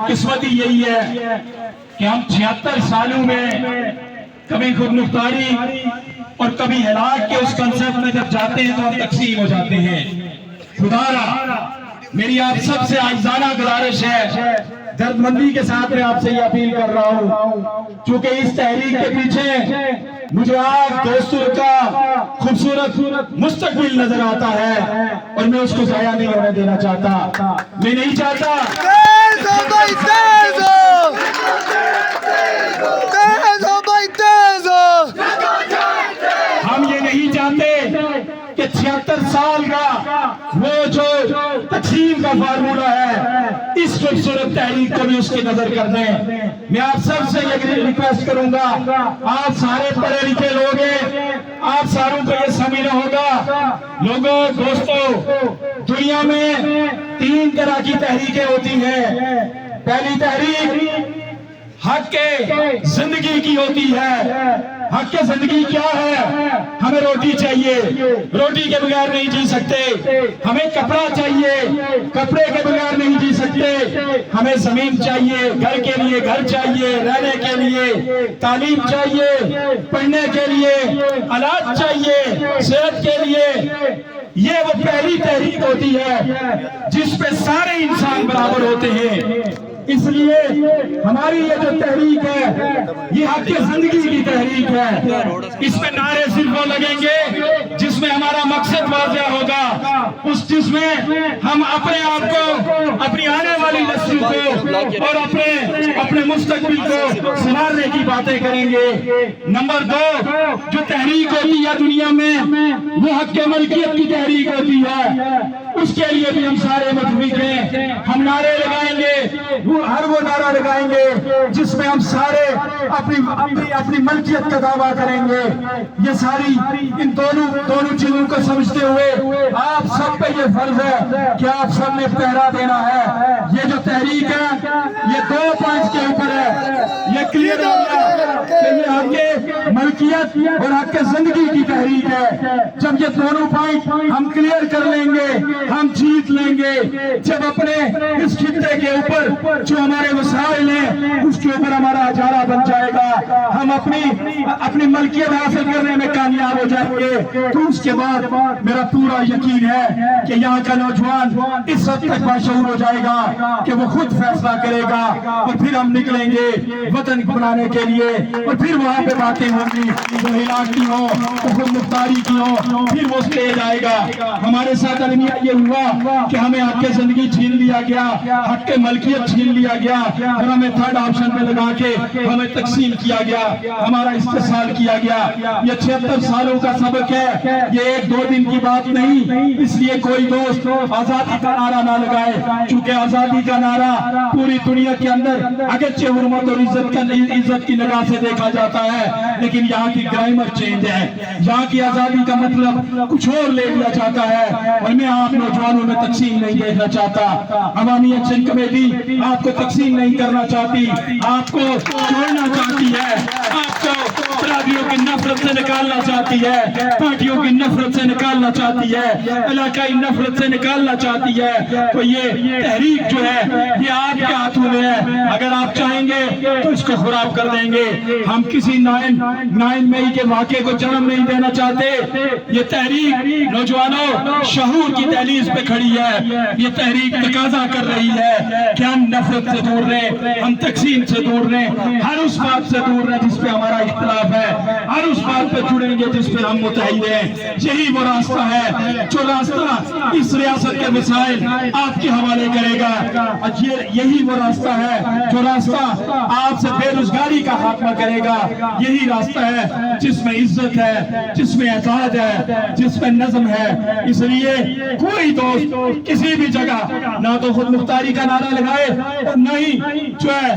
قسمت ہی یہی ہے کہ ہم 76 سالوں میں کبھی خود مختاری اور کبھی ہلاک کے اس کنسپٹ میں جب جاتے ہیں تو ہم تقسیم ہو جاتے ہیں. خدا را میری آپ سب سے عاجزانہ گزارش ہے، درد مندی کے ساتھ میں آپ سے یہ اپیل کر رہا ہوں، چونکہ اس تحریک کے پیچھے مجھے آپ دوستوں کا خوبصورت مستقبل نظر آتا ہے اور میں اس کو ضائع نہیں ہونے دینا چاہتا. میں نہیں چاہتا ہم یہ نہیں چاہتے کہ 76 سال کا وہ جو تقسیم کا فارمولہ ہے اس خوبصورت تحریک کو بھی اس کی نظر کر دیں. میں آپ سب سے یہ ریکویسٹ کروں گا، آپ سارے پڑھے لکھے لوگ ہیں، آپ ساروں کو یہ سمجھنا ہوگا. لوگوں دوستوں، دنیا میں 3 طرح کی تحریکیں ہوتی ہیں. پہلی تحریک حق کے زندگی کی ہوتی ہے. حق کے زندگی کیا ہے؟ ہمیں روٹی چاہیے، روٹی کے بغیر نہیں جی سکتے. ہمیں کپڑا چاہیے، کپڑے کے بغیر نہیں جی سکتے. ہمیں زمین چاہیے، گھر کے لیے گھر چاہیے، رہنے کے لیے تعلیم چاہیے، پڑھنے کے لیے علاج چاہیے، صحت کے لیے. یہ وہ پہلی تحریک ہوتی ہے جس پہ سارے انسان برابر ہوتے ہیں. اس لیے ہماری یہ جو تحریک ہے یہ حق کی زندگی کی تحریک ہے. اس میں نعرے صرف وہ لگیں گے جس میں ہمارا مقصد واضح ہوگا، جس میں ہم اپنے آپ کو، اپنی آنے والی نسلوں کو اور اپنے مستقبل کو سنوارنے کی باتیں کریں گے. نمبر 2 جو تحریک ہوتی ہے دنیا میں وہ حق کے ملکیت کی تحریک ہوتی ہے. اس کے لیے بھی ہم سارے متفق ہیں. ہم نعرے لگائیں گے، ہر وہ نعرہ لگائیں گے جس میں ہم سارے اپنی ملکیت کا دعویٰ کریں گے. یہ ساری ان دونوں چیزوں کو سمجھتے ہوئے آپ سب پہ یہ فرض ہے کہ آپ سب نے پہرا دینا ہے. یہ جو تحریک ہے یہ 2 پوائنٹس کے اوپر ہے. یہ کلیئر ہو گیا کہ یہ حق کے ملکیت اور حق کے زندگی کی تحریک ہے. جب یہ دونوں پوائنٹ ہم کلیئر کر لیں گے ہم جیت لیں گے. جب اپنے اس خطے کے اوپر جو ہمارے وسائل ہیں اس کے اوپر ہمارا اجارہ بن جائے گا، ہم اپنی ملکیت حاصل کرنے میں کامیاب ہو جائیں گے، تو اس کے بعد میرا پورا یقین ہے کہ یہاں کا نوجوان اس حد تک باشعور ہو جائے گا کہ وہ خود فیصلہ کرے گا اور پھر ہم نکلیں گے وطن بنانے کے لیے. اور پھر وہاں پہ باتیں ہوں گی جو ہلاک کی ہوں، خود مختاری کی ہوں، پھر وہ اسٹیج آئے گا. ہمارے ساتھ المیہ یہ ہوا کہ ہمیں حق کے زندگی چھین لیا گیا، حق کے ملکیت چھین لیا گیا اور ہمیں 3rd آپشن پہ لگا کے ہمیں تقسیم کیا گیا، ہمارا استحصال کیا گیا. یہ 76 سالوں کا سبق ہے، یہ 1-2 دن کی بات نہیں. اس لیے کوئی دوست آزادی کا نعرہ نہ لگائے، چونکہ آزادی کا نعرہ پوری دنیا کے اندر اگرچہ حرمت اور عزت کی نگاہ سے دیکھا جاتا ہے لیکن یہاں کی گرامر چینج ہے. یہاں کی آزادی کا مطلب کچھ اور لے لیا جاتا ہے اور میں آپ نوجوانوں میں تقسیم نہیں دیکھنا چاہتا. عوامی ایکشن کمیٹی آپ کو تقسیم نہیں کرنا چاہتی، آپ کو جوڑنا چاہتی ہے، آپ کو برادریوں کی نفرت سے نکالنا چاہتی ہے، پارٹیوں کی نفرت سے نکالنا چاہتی ہے، علاقائی نفرت سے نکالنا چاہتی ہے. تو یہ تحریک جو ہے یہ آپ کے ہاتھوں میں ہے. اگر آپ چاہیں گے تو اس کو خراب کر دیں گے. ہم کسی 9 مئی کے واقعے کو جنم نہیں دینا چاہتے. یہ تحریک نوجوانوں شعور کی دہلیز پہ کھڑی ہے. یہ تحریک تقاضا کر رہی ہے کہ ہم نفرت سے دور رہیں، ہم تقسیم سے دور رہیں، ہر اس بات سے دور رہیں جس پہ ہمارا اختلاف ہے، ہر اس بات پہ جڑیں گے جس پہ ہم متحد ہیں. یہی وہ راستہ ہے جو راستہ اس ریاست کے مسائل آپ کے حوالے کرے گا. یہی وہ راستہ ہے جو راستہ آپ سے بے روزگاری کا خاتمہ کرے گا. یہی راستہ ہے جس میں عزت ہے، جس میں اعتماد ہے، جس میں نظم ہے. اس لیے کوئی دوست کسی بھی جگہ نہ تو خود مختاری کا نعرہ لگائے اور نہ ہی جو ہے